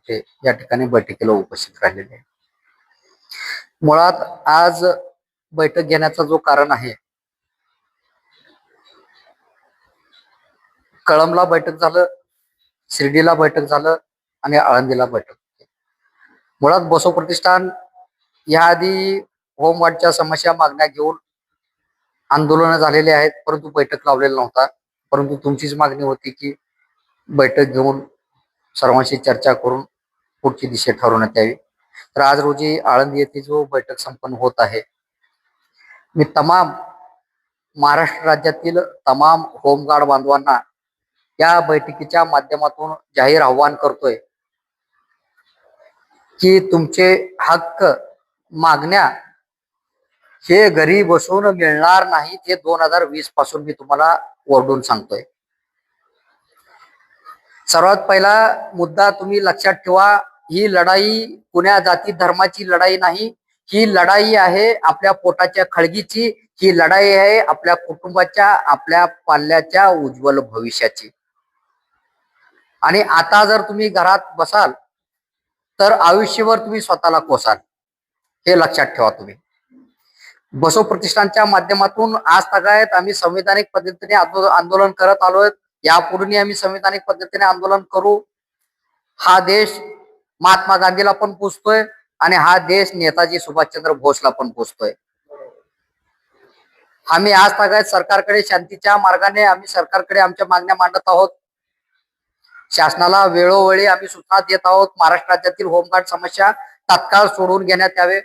उपटे या ठिकाणी बैठकीला उपस्थित राहिलेले आहे. मुळात आज बैठक घेण्याचा जो कारण आहे, कळंबला बैठक झालं, शिर्डीला बैठक झालं आणि आळंदीला बैठक. मुळात बसव प्रतिष्ठान याआधी होमगार्डच्या समस्या मागण्या घेऊन आंदोलन झालेले आहेत, परंतु बैठक लावलेला नव्हता. परंतु तुमचीच मागणी होती की बैठक घेऊन सर्वांशी चर्चा करून पुढची दिशा ठरवण्यात यावी. तर आज रोजी आळंदी येथे जो बैठक संपन्न होत आहे, मी तमाम महाराष्ट्र राज्यातील तमाम होमगार्ड बांधवांना या बैठकीच्या माध्यमातून जाहीर आव्हान करतोय की तुमचे हक्क मागण्या हे घरी बसून मिळणार नाहीत. हे 2020 पासून मी तुम्हाला ओरडून सांगतोय. सर्वात पहिला मुद्दा तुम्ही लक्षात ठेवा, ही लढाई कुण्या जाती धर्माची लढाई नाही. ही लढाई आहे आपल्या पोटाच्या खळगीची. ही लढाई आहे आपल्या कुटुंबाच्या, आपल्या पाल्याच्या उज्ज्वल भविष्याची. आणि आता जर तुम्ही घरात बसाल तर आयुष्यभर तुम्ही स्वतःला कोसाल, हे लक्षात ठेवा तुम्ही. बसव प्रतिष्ठानच्या माध्यमातून आज तगायत आम्ही संविधानिक पद्धतीने आंदोलन करत आलोय. यापुढे आम्ही संविधानिक पद्धतीने आंदोलन करू. हा देश महात्मा गांधीला पण पोचतोय आणि हा देश नेताजी सुभाषचंद्र बोसला पण पोचतोय. आम्ही आज तगायत सरकारकडे शांतीच्या मार्गाने आम्ही सरकारकडे आमच्या मागण्या मांडत आहोत. शासनाला वेळोवेळी आम्ही सूचना देत आहोत. महाराष्ट्र राज्यातील होमगार्ड समस्या तात्काळ सोडवून घेण्यात यावे.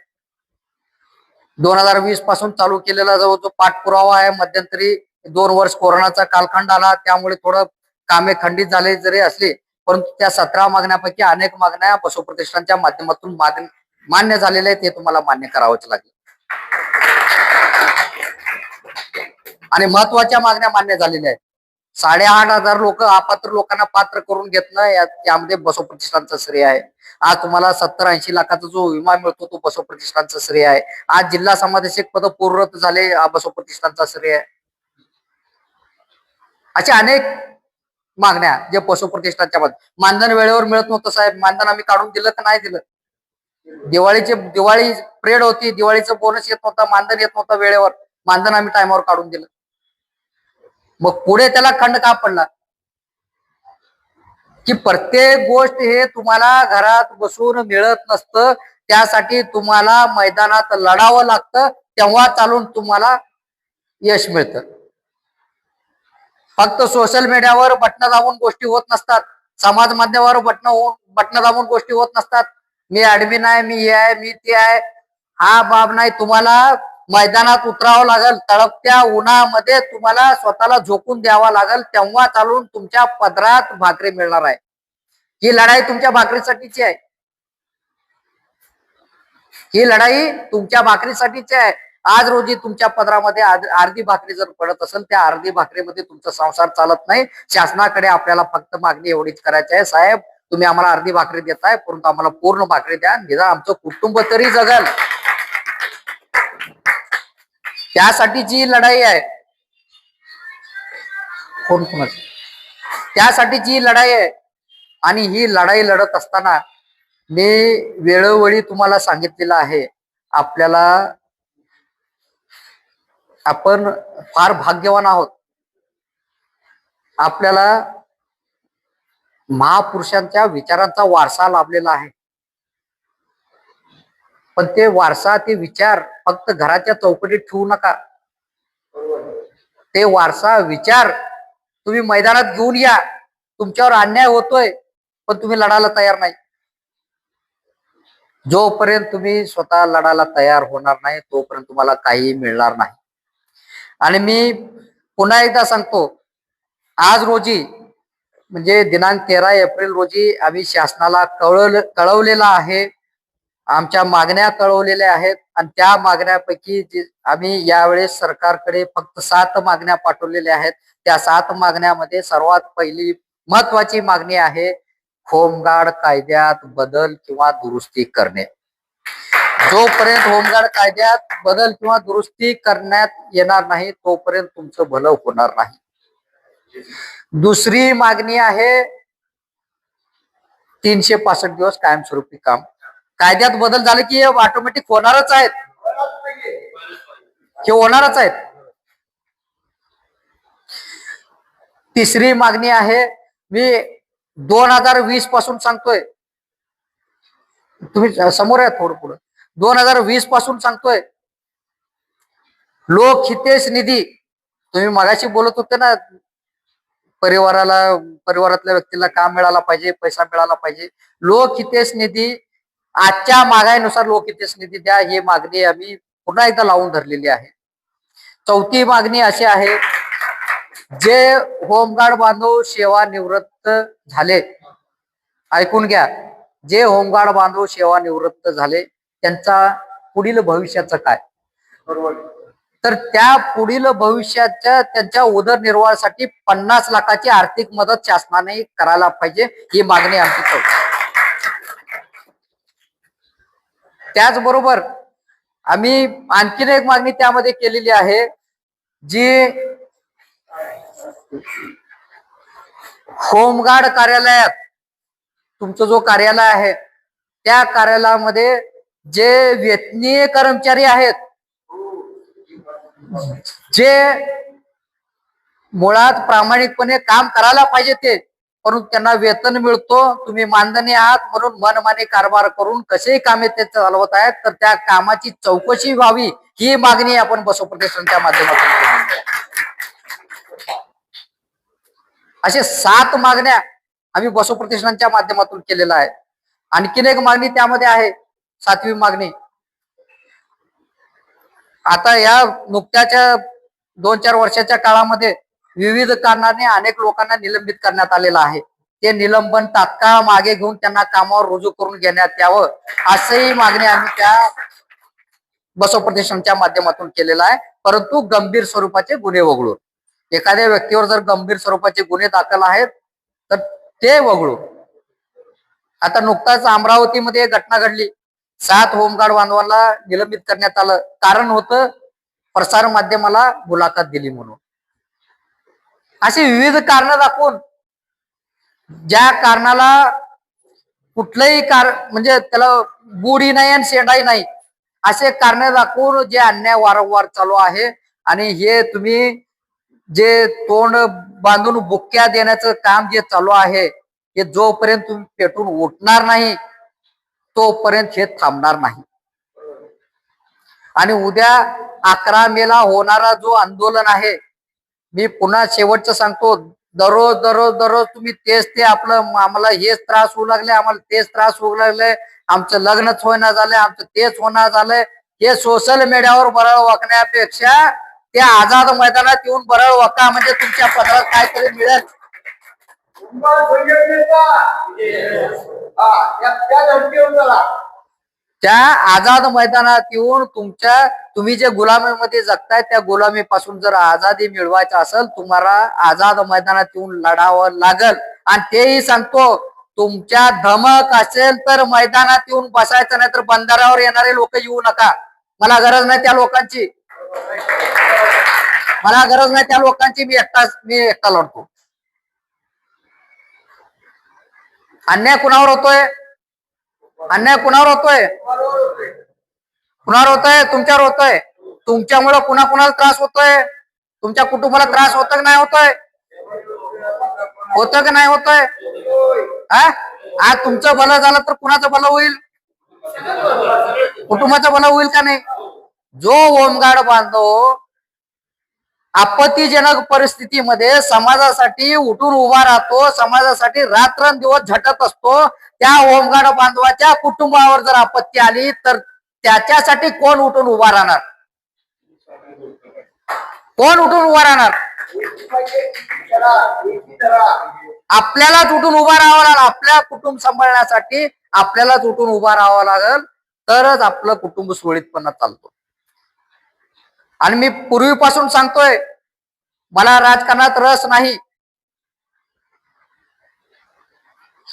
2020 पासून चालू केलेला जो पाठपुरावा आहे, मध्यंतरी 2 वर्ष कोरोनाचा कालखंड आला, त्यामुळे थोडं कामे खंडित झाले जरी असले, परंतु त्या 17 मागण्यापैकी अनेक मागण्या बसव प्रतिष्ठानच्या माध्यमातून मान्य झालेल्या आहेत. हे तुम्हाला मान्य करावंच लागेल. आणि महत्वाच्या मागण्या मान्य झालेल्या आहेत. 8,500 लोक अपात्र लोकांना पात्र करून घेतलं, यामध्ये बसव प्रतिष्ठानचं श्रेय आहे. आज तुम्हाला 70-80 लाखाचा जो विमा मिळतो तो बसव प्रतिष्ठानचं श्रेय आहे. आज जिल्हा समादेशक पद पूर्वत झाले, बसव प्रतिष्ठानचा श्रेय आहे. अशा अनेक मागण्या जे बसव प्रतिष्ठानच्या मानधन वेळेवर मिळत नव्हतं साहेब. मानधन आम्ही काढून दिलं का नाही दिलं? दिवाळी परेड होती, दिवाळीचं बोनस येत नव्हता, मानधन येत नव्हतं वेळेवर. मानधन आम्ही टायमावर काढून दिलं. मग पुढे त्याला खंड का पडला की प्रत्येक गोष्ट हे तुम्हाला घरात बसून मिळत नसतं. त्यासाठी तुम्हाला मैदानात लढावं लागतं, तेव्हा चालून तुम्हाला यश मिळतं. फक्त सोशल मीडियावर बटणं दाबून गोष्टी होत नसतात. समाज माध्यमावर बटणं दाबून गोष्टी होत नसतात. मी ऍडमिन आहे, मी हे आहे, मी ते आहे, हा बाब नाही. तुम्हाला मैदानात उतरावं लागेल. तळपत्या उन्हामध्ये तुम्हाला स्वतःला झोकून द्यावा लागेल, तेव्हा चालून तुमच्या पदरात भाकरी मिळणार आहे. ही लढाई तुमच्या भाकरीसाठीची आहे. ही लढाई तुमच्या भाकरीसाठीची आहे. आज रोजी तुमच्या पदरामध्ये अर्धी भाकरी जर पडत असेल, त्या अर्धी भाकरीमध्ये तुमचा संसार चालत नाही. शासनाकडे आपल्याला फक्त मागणी एवढीच करायची आहे, साहेब तुम्ही आम्हाला अर्धी भाकरी देताय, परंतु आम्हाला पूर्ण भाकरी द्या, निदान आमचं कुटुंब तरी जगल. त्यासाठीची लढाई आहे. त्यासाठीची लढाई आहे. आणि ही लढाई लढत असताना मी वेळोवेळी तुम्हाला सांगितलेलं आहे, आपण फार भाग्यवान आहोत. आपल्याला महापुरुषांच्या विचारांचा वारसा लाभलेला आहे. पण ते वारसा, ते विचार फक्त घराच्या चौकटीत ठेवू नका. ते वारसा विचार तुम्ही मैदानात घेऊन या. तुमच्यावर अन्याय होतोय पण तुम्ही लढायला तयार नाही. जोपर्यंत तुम्ही स्वतः लढायला तयार होणार नाही तोपर्यंत तुम्हाला काही मिळणार नाही. आणि मी पुन्हा एकदा सांगतो, आज रोजी म्हणजे दिनांक 13 एप्रिल रोजी आम्ही शासनाला कळवलेला आहे. आमच्या मागण्या कळवलेल्या आहेत आणि त्या मागण्यापैकी आम्ही यावेळेस सरकारकडे फक्त 7 मागण्या पाठवलेल्या आहेत. त्या 7 मागण्यामध्ये सर्वात पहिली महत्वाची मागणी आहे होमगार्ड कायद्यात बदल किंवा दुरुस्ती करणे. जोपर्यंत होमगार्ड कायद्यात बदल किंवा दुरुस्ती करण्यात येणार नाही तोपर्यंत तुमचं भलं होणार नाही. दुसरी मागणी आहे 365 दिवस कायमस्वरूपी काम. कायद्यात बदल झाले की हे ऑटोमॅटिक होणारच आहेत, हे होणारच आहेत. तिसरी मागणी आहे, मी 2020 पासून सांगतोय, तुम्ही समोर आहे थोडं पुढं, 2020 पासून सांगतोय, लोकहितेश निधी. तुम्ही मगाशी बोलत होते ना, परिवारातल्या व्यक्तीला काम मिळाला पाहिजे, पैसा मिळाला पाहिजे. लोकहितेश निधी, आजच्या महागाईनुसार लोकहितेश निधी द्या, ही मागणी आम्ही पुन्हा एकदा लावून धरलेली आहे. चौथी मागणी अशी आहे, जे होमगार्ड बांधव सेवानिवृत्त झाले, ऐकून घ्या, जे होमगार्ड बांधव सेवानिवृत्त झाले त्यांचा पुढील भविष्याचं काय, तर त्या पुढील भविष्याच्या त्यांच्या उदरनिर्वाहासाठी 50 लाखाची आर्थिक मदत शासनाने करायला पाहिजे, ही मागणी आमची चौथी. त्याचबरोबर आम्ही आणखीन एक मागणी त्यामध्ये केलेली आहे, जी होमगार्ड कार्यालयात, तुमचं जो कार्यालय आहे त्या कार्यालयामध्ये जे वेतनीय कर्मचारी आहेत, जे मुळात प्रामाणिकपणे काम करायला पाहिजे ते, परंतु त्यांना वेतन मिळतो, तुम्ही मानधनी आहात म्हणून मनमानी कारभार करून कसेही कामे ते चालवत आहेत, तर त्या कामाची चौकशी व्हावी, ही मागणी आपण बसव प्रतिष्ठानच्या माध्यमातून केली. असे 7 मागण्या आम्ही बसव प्रतिष्ठानच्या माध्यमातून केलेला आहे. आणखीन एक मागणी त्यामध्ये आहे, 7वी मागणी. आता या नुकत्याच्या 2-4 वर्षाच्या काळामध्ये विविध कारणाने अनेक लोकांना निलंबित करण्यात आलेलं आहे. ते निलंबन तात्काळ मागे घेऊन त्यांना कामावर रुजू करून घेण्यात यावं, असंही मागणी आम्ही त्या बसव प्रतिष्ठानच्या माध्यमातून केलेला आहे. परंतु गंभीर स्वरूपाचे गुन्हे वगळून, एखाद्या व्यक्तीवर जर गंभीर स्वरूपाचे गुन्हे दाखल आहेत तर ते वगळून. आता नुकताच अमरावतीमध्ये एक घटना घडली, 7 होमगार्ड बांधवांना निलंबित करण्यात आलं. कारण होतं प्रसार माध्यमाला मुलाखत दिली म्हणून. अशी विविध कारण दाखवून, ज्या कारणाला कुठलंही म्हणजे त्याला बुडी नाही आणि शेंडाई नाही, असे कारण दाखवून जे अन्याय वारंवार चालू आहे, आणि हे तुम्ही जे तोंड बांधून बुक्क्या देण्याचं काम जे चालू आहे, हे जोपर्यंत तुम्ही पेटून उठणार नाही तोपर्यंत हे थांबणार नाही. आणि उद्या 11 मेला होणारा जो आंदोलन आहे, मी पुन्हा शेवटचं सांगतो, दररोज दररोज दररोज तुम्ही तेच ते आपलं, आम्हाला हेच त्रास होऊ लागले, आम्हाला तेच त्रास होऊ लागले, आमचं लग्नच होईना झालंय, आमचं तेच होणार झालंय, हे सोशल मीडियावर बरळ वाकण्यापेक्षा त्या आझाद मैदानात येऊन बरळ वाका, म्हणजे तुमच्या पदरात काहीतरी मिळेल. त्या आझाद मैदानात येऊन तुम्ही जे गुलामीमध्ये जगताय त्या गुलामीपासून जर आझादी मिळवायचं असेल, तुम्हाला आझाद मैदानात येऊन लढावं लागल. आणि तेही सांगतो, तुमच्या धमक असेल तर मैदानात येऊन बसायचं, नाही तर बंधाऱ्यावर येणारे लोक येऊ नका. मला गरज नाही त्या लोकांची, मला गरज नाही त्या लोकांची, मी एकटा लढतो. अन्याय कुणावर होतोय? अन्याय कुणावर होतोय? कुणावर होतोय? तुमच्यावर होतोय. तुमच्यामुळे कुणाला त्रास होतोय? तुमच्या कुटुंबाला त्रास होतं की नाही होतोय? होतं की नाही होतोय? आज तुमचं भलं झालं तर कुणाचं भलं होईल? कुटुंबाचं भलं होईल का नाही? जो होमगार्ड बांधव आपत्तीजनक परिस्थितीमध्ये समाजासाठी उठून उभा राहतो, समाजासाठी रात्रंदिवस झटत असतो, त्या होमगार्ड बांधवाच्या कुटुंबावर जर आपत्ती आली तर त्याच्यासाठी कोण उठून उभा राहणार? कोण उठून उभा राहणार? आपल्यालाच उठून उभा राहावं लागेल. आपल्या कुटुंब सांभाळण्यासाठी आपल्यालाच उठून उभा राहावं लागेल, तरच आपलं कुटुंब सुरळीतपणे चालतो. आणि मी पूर्वीपासून सांगतोय, मला राजकारणात रस नाही.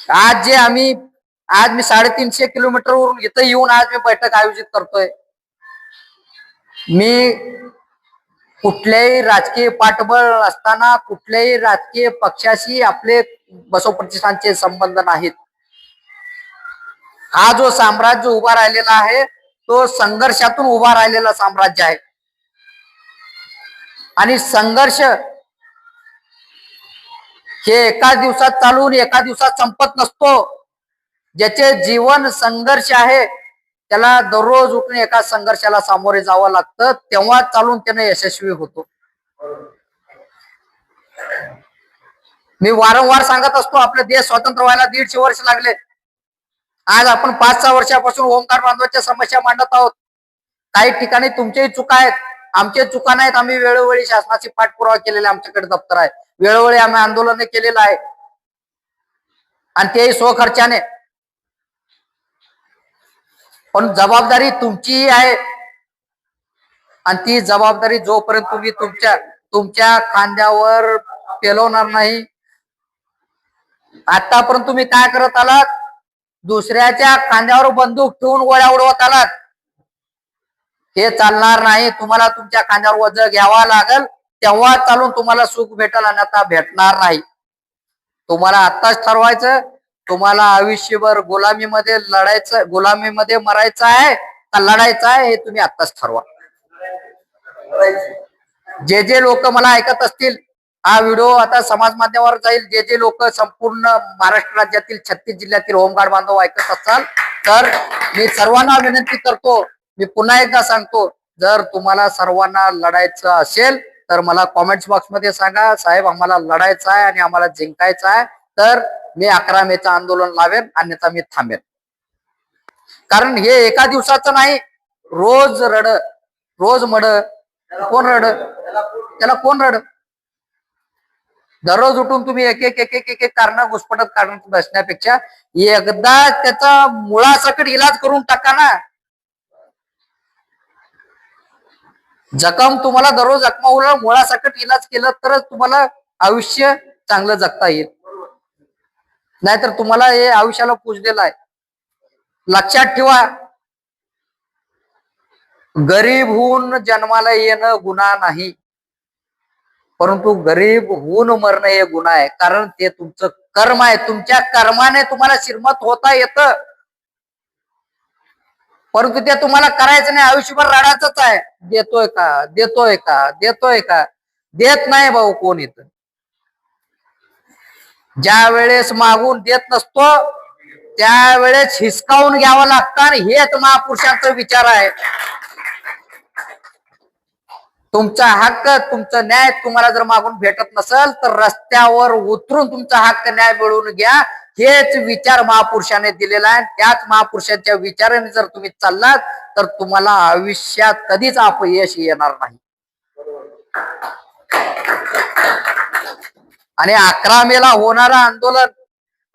आज मी 350 किलोमीटर वरून इथं येऊन आज मी बैठक आयोजित करतोय. मी कुठल्याही राजकीय पाठबळ असताना कुठल्याही राजकीय पक्षाशी आपले बसव प्रतिष्ठानचे संबंध नाहीत. हा जो साम्राज्य उभा राहिलेला आहे तो संघर्षातून उभा राहिलेला साम्राज्य आहे. आणि संघर्ष हे एका दिवसात चालून एका दिवसात संपत नसतो. ज्याचे जीवन संघर्ष आहे त्याला दररोज उठून एका संघर्षाला सामोरे जावं लागतं, तेव्हा चालून त्याने यशस्वी होतो. मी वारंवार सांगत असतो, आपला देश स्वतंत्र व्हायला 150 वर्ष लागले. आज आपण 5-6 वर्षापासून ओंकार बांधवाच्या समस्या मांडत आहोत. काही ठिकाणी तुमच्याही चुका आहेत, आमच्या चुका नाहीत. आम्ही वेळोवेळी शासनाची पाठपुरावा केलेला, आमच्याकडे दप्तर आहे. वेळोवेळी आम्ही आंदोलन केलेलं आहे आणि तेही स्वखर्चाने. पण जबाबदारी तुमचीही आहे आणि ती जबाबदारी जोपर्यंत तुम्ही तुमच्या खांद्यावर पेलवणार नाही. आतापर्यंत तुम्ही काय करत आलात? दुसऱ्याच्या खांद्यावर बंदूक ठेवून गोळ्या उडवत आलात. हे चालणार नाही. तुम्हाला तुमच्या खांद्यावर वजन घ्यावा लागेल, तेव्हा चालून तुम्हाला सुख भेटेल, अन्यथा भेटणार नाही. तुम्हाला आत्ताच ठरवायचं, तुम्हाला आयुष्यभर गुलामीमध्ये लढायचं, गुलामीमध्ये मरायचं आहे का लढायचं आहे, हे तुम्ही आत्ताच ठरवा. जे लोक मला ऐकत असतील, हा व्हिडिओ आता समाज माध्यमावर जाईल. जे लोक संपूर्ण महाराष्ट्र राज्यातील 36 जिल्ह्यातील होमगार्ड बांधव ऐकत असाल तर मी सर्वांना विनंती करतो, मी पुन्हा एकदा सांगतो, जर तुम्हाला सर्वांना लढायचं असेल तर मला कॉमेंट्स बॉक्समध्ये सांगा, साहेब आम्हाला लढायचं आहे आणि आम्हाला जिंकायचं आहे, तर मी 11 मेचं आंदोलन लावेन, अन्यथा मी थांबेन. कारण हे एका दिवसाचं नाही. रोज रड, रोज मड. कोण रड? त्याला कोण रड? दररोज उठून तुम्ही एक एक एक एक एक एक कारण घुसपटत काढून बसण्यापेक्षा एकदा त्याचा मुळासकट इलाज करून टाका ना. जखम तुम्हाला दररोज जखमावर मुळासकट इलाज केलं तरच तुम्हाला आयुष्य चांगलं जगता येईल. नाहीतर तुम्हाला हे आयुष्याला पूजलेलं आहे. लक्षात ठेवा, गरीब होऊन जन्माला येणं गुन्हा नाही, परंतु गरीब होऊन मरणं हे गुन्हा आहे. कारण ते तुमचं कर्म आहे. तुमच्या कर्माने तुम्हाला श्रीमंत होता येतं, परंतु ते तुम्हाला करायचं नाही. आयुष्यभर रडायचंच आहे. देतोय का, देतोय का, देतोय का? देत नाही भाऊ कोण इथं. ज्या वेळेस मागून देत नसतो त्यावेळेस हिसकावून घ्यावं लागतं, आणि हेच महापुरुषांचा विचार आहे. तुमचा हक्क, तुमचा न्याय तुम्हाला जर मागून भेटत नसेल तर रस्त्यावर उतरून तुमचा हक्क न्याय मिळवून घ्या. हेच विचार महापुरुषाने दिलेला आहे. त्याच महापुरुषांच्या विचाराने जर तुम्ही चाललात तर तुम्हाला आयुष्यात कधीच अपयश येणार नाही. आणि 11 मेला होणारं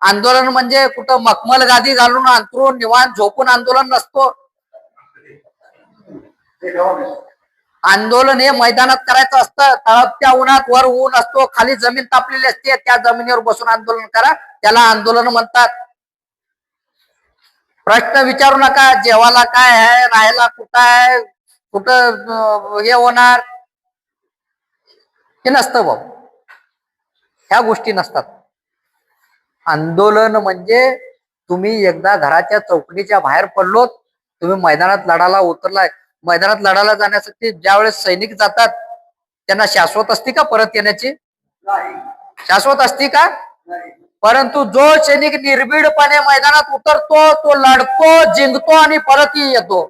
आंदोलन म्हणजे कुठं मखमल गादी घालून अंतरून निवांत झोपून आंदोलन नसतो. आंदोलन हे मैदानात करायचं असतं. तळपत्या उन्हात वर ऊन असतो, खाली जमीन तापलेली असते, त्या जमिनीवर बसून आंदोलन करा, त्याला आंदोलन म्हणतात. प्रश्न विचारू नका जेवायला काय आहे, राहायला कुठं आहे, कुठं हे होणार, हे नसतं भाऊ. ह्या गोष्टी नसतात. आंदोलन म्हणजे तुम्ही एकदा घराच्या चौकटीच्या बाहेर पडलोत, तुम्ही मैदानात लढायला उतरलाय. मैदानात लढायला जाण्यासाठी ज्यावेळेस सैनिक जातात त्यांना शाश्वत असते का परत येण्याची? शाश्वत असते का? परंतु जो सैनिक निर्भीडपणे मैदानात उतरतो तो लढतो, जिंकतो आणि परतही येतो.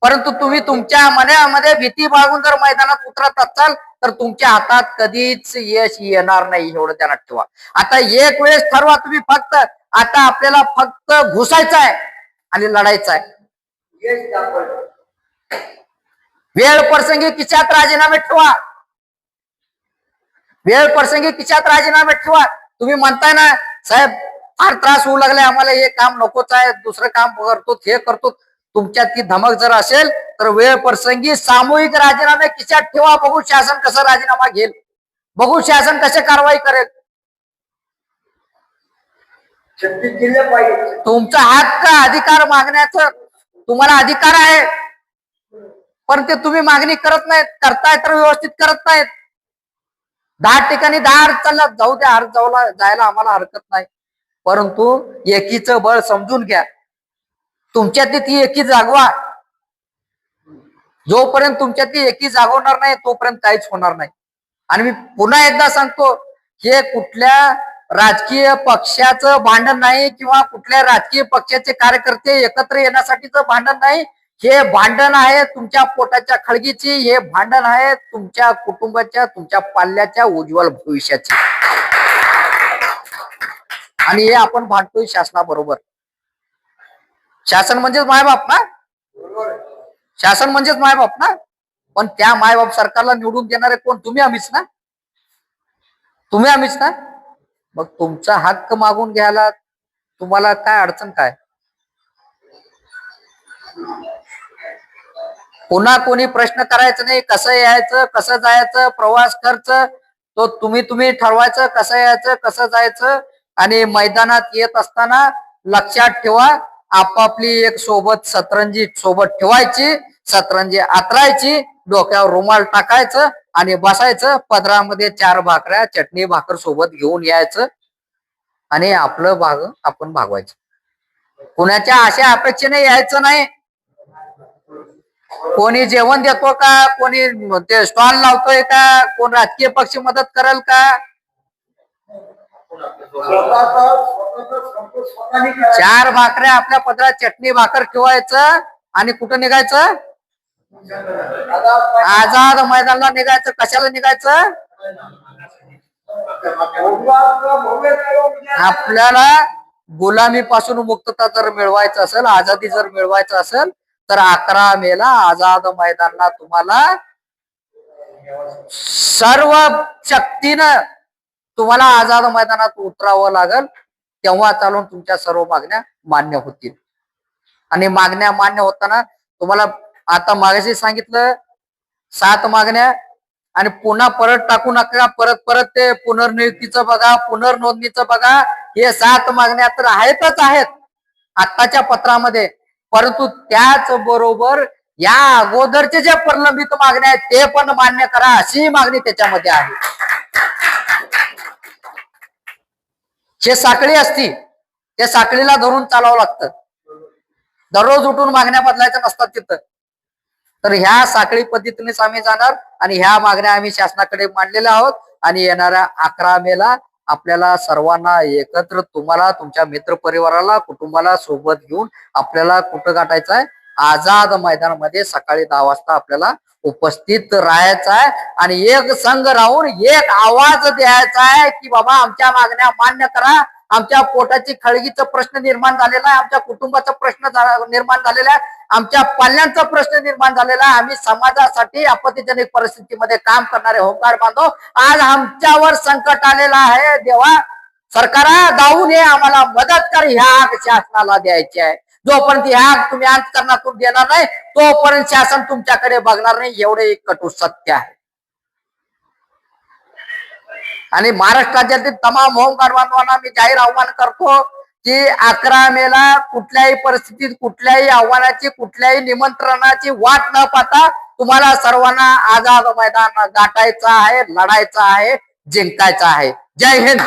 परंतु तुम्ही तुमच्या मनामध्ये भीती बाळगून जर मैदानात उतरत असाल तर तुमच्या हातात कधीच यश येणार नाही, एवढं ध्यानात ठेवा. आता एक वेळेस ठरवा तुम्ही, फक्त आता आपल्याला फक्त घुसायचं आहे आणि लढायचं आहे. वेळ प्रसंगी खिशात राजीनामे ठेवा, वेळ प्रसंगी खिशात राजीनामे ठेवा. तुम्ही म्हणताय ना साहेब फार त्रास होऊ लागलाय आम्हाला, हे काम नकोच आहे, दुसरं काम करतो, हे करतो. तुमच्यात ती धमक जर असेल तर वेळ प्रसंगी सामूहिक राजीनामे खिशात ठेवा. बघू शासन कसं राजीनामा घेईल, बघू शासन कसे कारवाई करेल. तुमचा हक्क अधिकार मागण्याचं तुम्हाला अधिकार आहे, पण ते तुम्ही मागणी करत नाहीत. करताय तर व्यवस्थित करत नाहीत. 10 ठिकाणी 10 अर्ज चालला, जाऊ द्या, अर्ज जायला आम्हाला हरकत नाही, परंतु एकीचं बळ समजून घ्या. तुमच्यातली ती एकी जागवा. जोपर्यंत तुमच्यातली एकी जागवणार नाही तोपर्यंत काहीच होणार नाही. आणि मी पुन्हा एकदा सांगतो, हे कुठल्या राजकीय पक्षाचं भांडण नाही किंवा कुठल्या राजकीय पक्षाचे कार्यकर्ते एकत्र येण्यासाठीचं भांडण नाही. हे भांडण आहे तुमच्या पोटाच्या खळगीची, हे भांडण आहे तुमच्या कुटुंबाच्या, तुमच्या पाल्याच्या उज्ज्वल भविष्याची. आणि हे आपण भांडतोय शासनाबरोबर. शासन म्हणजेच मायबाप ना, शासन म्हणजेच मायबाप ना. पण त्या मायबाप सरकारला निवडून देणारे कोण? तुम्ही आम्हीच ना, तुम्ही आम्हीच ना. मग तुमचा हक्क मागून घ्यायला तुम्हाला काय अडचण काय? पुन्हा कोणी प्रश्न करायचं नाही. कसं यायचं, कसं जायचं, प्रवास खर्च तो तुम्ही ठरवायचं, कसं यायचं, कसं जायचं. आणि मैदानात येत असताना लक्षात ठेवा, आपापली एक सोबत सतरंजी सोबत ठेवायची, सतरंजी आतरायची, डोक्यावर रुमाल टाकायचं आणि बसायचं. पदरामध्ये 4 भाकऱ्या चटणी भाकर सोबत घेऊन यायचं आणि आपलं भाग आपण भागवायचं. कुणाच्या आशा अपेक्षेने यायचं नाही. कोणी जेवण देतो का, कोणी ते स्टॉल लावतोय का, कोण राजकीय पक्ष मदत करेल का? 4 भाकऱ्या आपल्या पदरात चटणी भाकर ठेवायचं आणि कुठं निघायचं? आझाद मैदानाला निघायचं. कशाला निघायचं? आपल्याला गुलामीपासून मुक्तता जर मिळवायचं असेल, आझादी जर मिळवायचं असेल तर 11 मेला आझाद मैदानाला तुम्हाला सर्व शक्तीनं तुम्हाला आझाद मैदानात उतरावं लागल. तेव्हा चालून तुमच्या सर्व मागण्या मान्य होतील. आणि मागण्या मान्य होताना तुम्हाला आता मागाशी सांगितलं 7 मागण्या, आणि पुन्हा परत टाकू नका. परत ते पुनर्नियुक्तीचं बघा, पुनर्नोंदणीचं बघा. हे 7 मागण्या तर आहेतच आहेत आत्ताच्या पत्रामध्ये. परंतु त्याच बरोबर या अगोदरचे जे प्रलंबित मागण्या आहेत ते पण मान्य करा, अशी मागणी त्याच्यामध्ये आहे. जे साखळी असती त्या साखळीला धरून चालावं लागतं. दररोज उठून मागण्या बदलायच्या नसतात तिथं. तर ह्या साखळी पद्धतीनेच आम्ही जाणार आणि ह्या मागण्या आम्ही शासनाकडे मांडलेल्या आहोत. आणि येणाऱ्या 11 मेला आपल्याला सर्वांना एकत्र, तुम्हाला, तुमच्या मित्र परिवाराला, कुटुंबाला सोबत घेऊन आपल्याला कुठं गाठायचं आहे? आझाद मैदानामध्ये सकाळी 10 वाजता आपल्याला उपस्थित राहायचं आहे. आणि एक संघ राहून एक आवाज द्यायचा आहे की बाबा आमच्या मागण्या मान्य करा. आमच्या पोटाची खळगीचा प्रश्न निर्माण झालेला आहे, आमच्या कुटुंबाचा प्रश्न निर्माण झालेला आहे, आमच्या पाल्यांचा प्रश्न निर्माण झालेला आहे. आम्ही समाजासाठी आपत्तीजनक परिस्थितीमध्ये काम करणारे होमगार्ड बांधव, आज आमच्यावर संकट आलेलं आहे. देवा सरकारा धावून ये, आम्हाला मदत कर. ह्या शासनाला द्यायची आहे. जोपर्यंत ह्या तुम्ही अंतकरणातून देणार नाही तोपर्यंत शासन तुमच्याकडे बघणार नाही. एवढे एक कटू सत्य आहे. आणि महाराष्ट्र राज्यातील तमाम होमगार्ड बांधवांना मी जाहीर आव्हान करतो की 11 मेला कुठल्याही परिस्थितीत, कुठल्याही आव्हानाची, कुठल्याही निमंत्रणाची वाट न पाहता तुम्हाला सर्वांना आझाद मैदान गाठायचं आहे, लढायचं आहे, जिंकायचं आहे. जय हिंद.